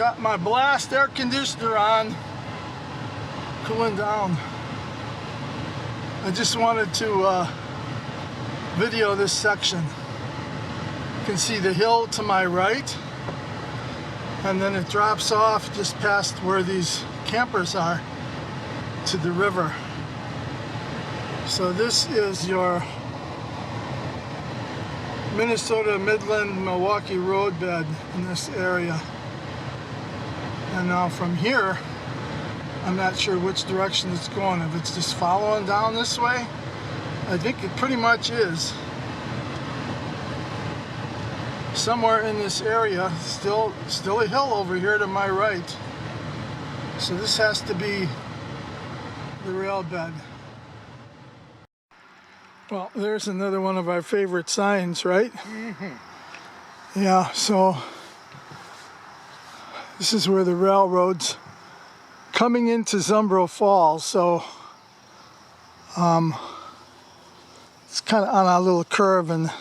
got my blast air conditioner on, cooling down. I just wanted to video this section. You can see the hill to my right, and then it drops off just past where these campers are to the river. So this is your Minnesota Midland Milwaukee roadbed in this area. And now from here, I'm not sure which direction it's going. If it's just following down this way, I think it pretty much is. Somewhere in this area, still a hill over here to my right. So this has to be the rail bed. Well, there's another one of our favorite signs, right? Mm-hmm. Yeah, so this is where the railroad's coming into Zumbro Falls. So it's kind of on a little curve, and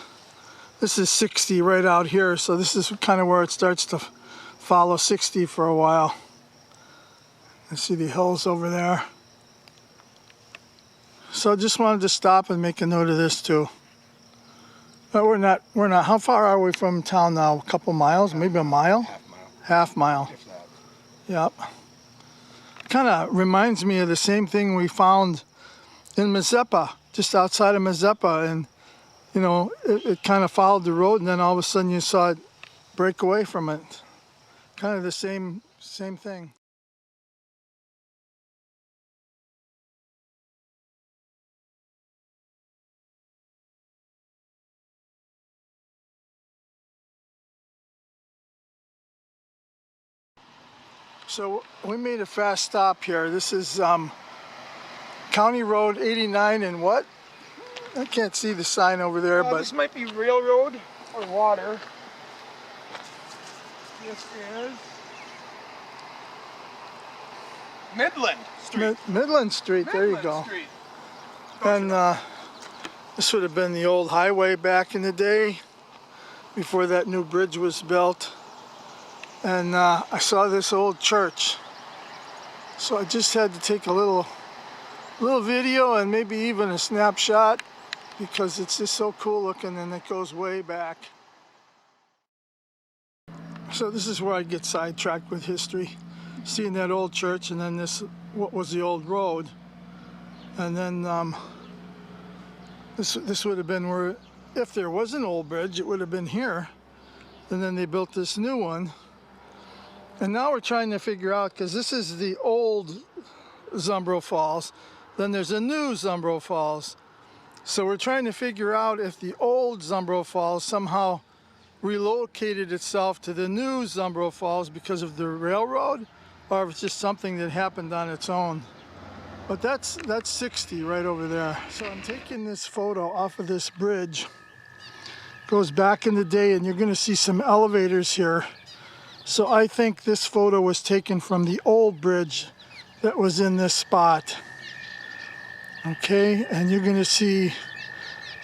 this is 60 right out here. So this is kind of where it starts to follow 60 for a while. I see the hills over there. So I just wanted to stop and make a note of this too. But we're not, how far are we from town now? A couple miles, maybe a mile? Half mile. Yep. Kind of reminds me of the same thing we found in Mazeppa, just outside of Mazeppa. And, you know, it kind of followed the road, and then all of a sudden you saw it break away from it. Kind of the same thing. So we made a fast stop here. This is County Road 89 and what? I can't see the sign over there, but this might be railroad or water. This is Midland Street. Midland Street, there you go. Street. And this would have been the old highway back in the day, before that new bridge was built. And I saw this old church, so I just had to take a little video and maybe even a snapshot, because it's just so cool looking, and it goes way back. So this is where I get sidetracked with history, seeing that old church, and then this, what was the old road, and then this would have been where, if there was an old bridge, it would have been here, and then they built this new one. And now we're trying to figure out, because this is the old Zumbro Falls, then there's a new Zumbro Falls. So we're trying to figure out if the old Zumbro Falls somehow relocated itself to the new Zumbro Falls because of the railroad, or if it's just something that happened on its own. But that's 60 right over there. So I'm taking this photo off of this bridge. Goes back in the day, and you're going to see some elevators here. So I think this photo was taken from the old bridge that was in this spot. Okay, and you're going to see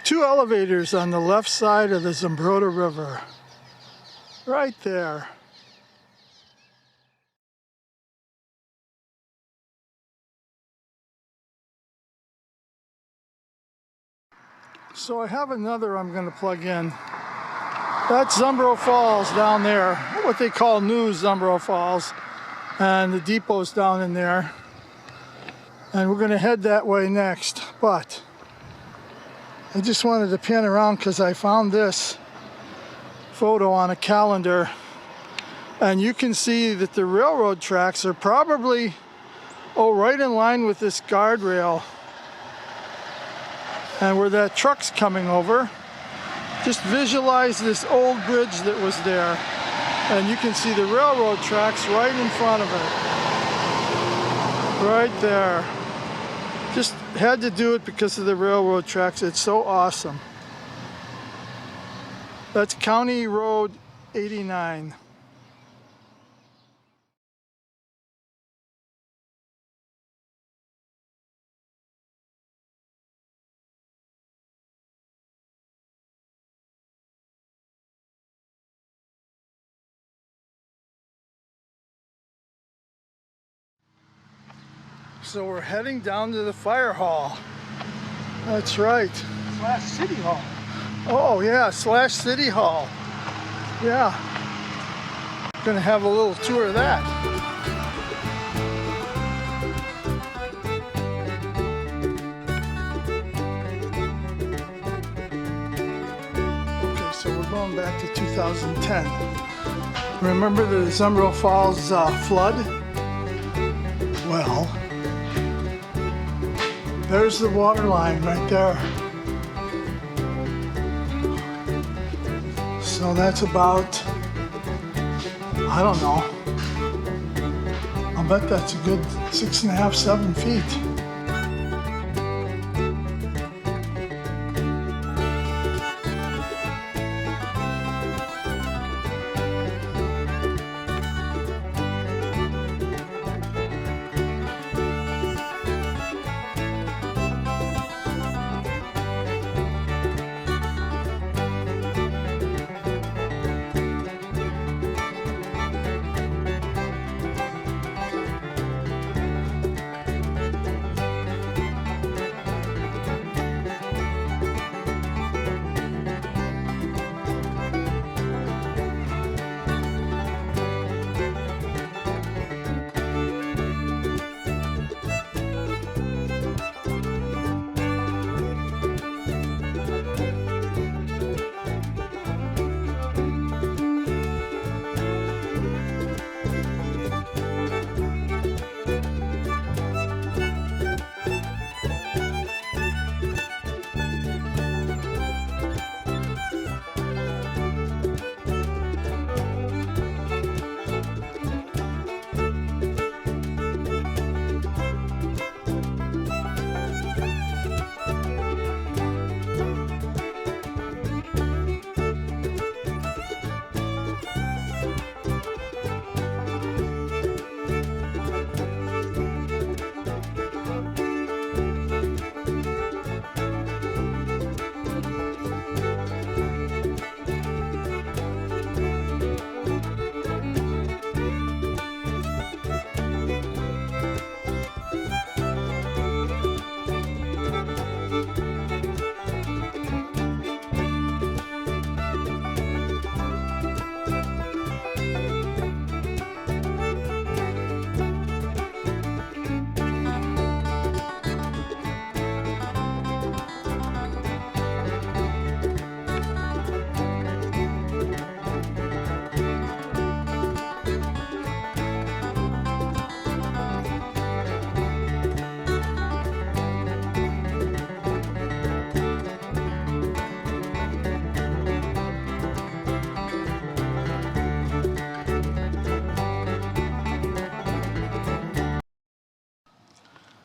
two elevators on the left side of the Zumbro River. Right there. So I have another I'm going to plug in. That's Zumbro Falls down there, what they call New Zumbro Falls, and the depot's down in there. And we're going to head that way next, but I just wanted to pan around because I found this photo on a calendar, and you can see that the railroad tracks are probably, right in line with this guardrail, and where that truck's coming over. Just visualize this old bridge that was there, and you can see the railroad tracks right in front of it. Right there. Just had to do it because of the railroad tracks. It's so awesome. That's County Road 89. So we're heading down to the fire hall. That's right. / City Hall. Oh yeah, / City Hall. Yeah. Gonna have a little tour of that. Okay, so we're going back to 2010. Remember the Zumbro Falls flood? Well, there's the water line right there. So that's about, I don't know, I'll bet that's a good 6.5, 7 feet.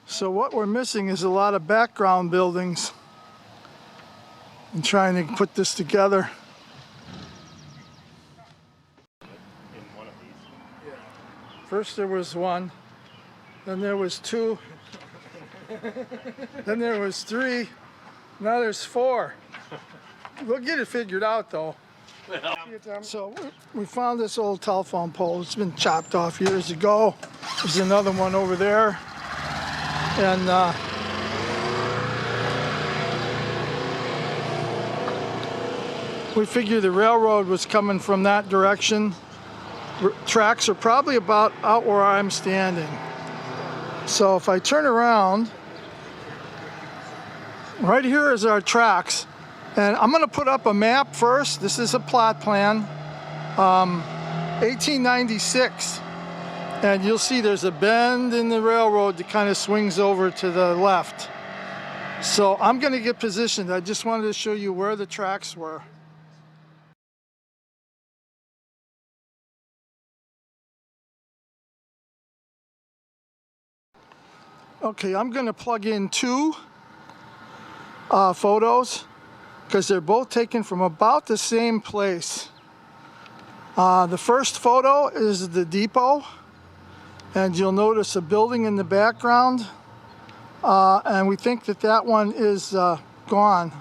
So what we're missing is a lot of background buildings. I'm trying to put this together. First there was one, then there was two, then there was three, now there's four. We'll get it figured out though. So we found this old telephone pole. It's been chopped off years ago. There's another one over there. And we figure the railroad was coming from that direction. Tracks are probably about out where I'm standing. So if I turn around, right here is our tracks. And I'm gonna put up a map first. This is a plot plan, 1896. And you'll see there's a bend in the railroad that kind of swings over to the left. So I'm gonna get positioned. I just wanted to show you where the tracks were. Okay, I'm gonna plug in two photos because they're both taken from about the same place. The first photo is the depot. And you'll notice a building in the background, and we think that that one is gone.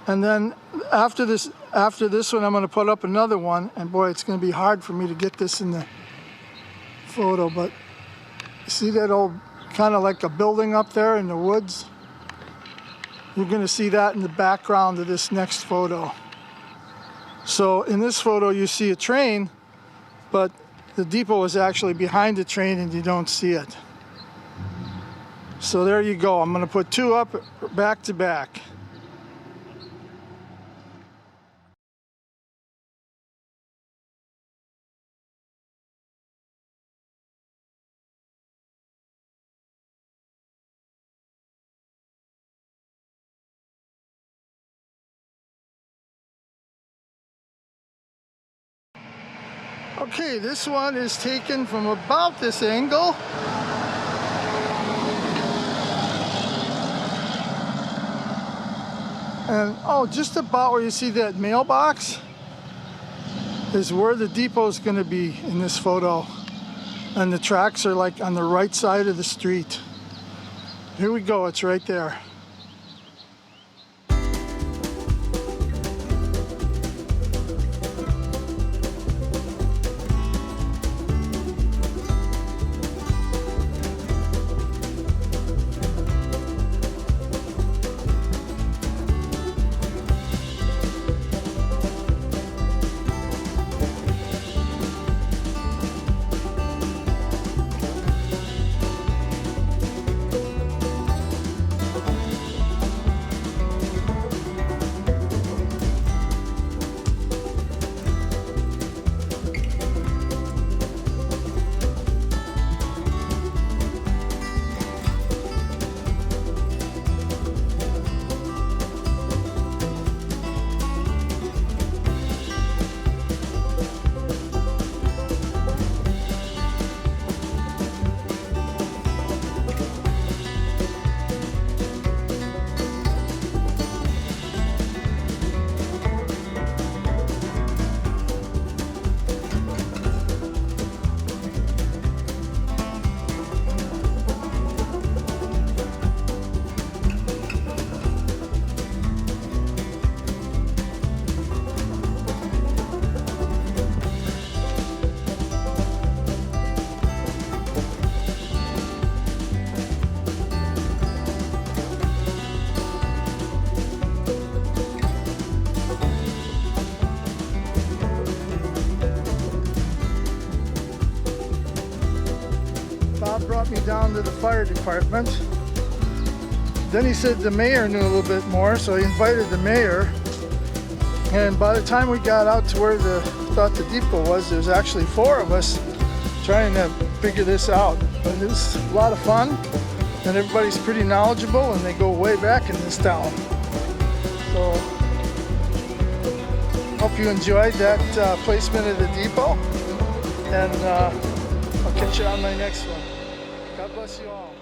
And then after this one, I'm going to put up another one, and boy, it's going to be hard for me to get this in the photo, but See that old, kind of like a building up there in the woods? You're going to see that in the background of this next photo. So in this photo you see a train, but the depot is actually behind the train and you don't see it. So there you go. I'm going to put two up back to back. Okay, this one is taken from about this angle. And oh, just about where you see that mailbox is where the depot is going to be in this photo. And the tracks are like on the right side of the street. Here we go, it's right there. Brought me down to the fire department. Then he said the mayor knew a little bit more, so he invited the mayor. And by the time we got out to where thought the depot was, there was actually 4 of us trying to figure this out. But it was a lot of fun, and everybody's pretty knowledgeable, and they go way back in this town. So hope you enjoyed that placement of the depot, and I'll catch you on my next one. God bless you all.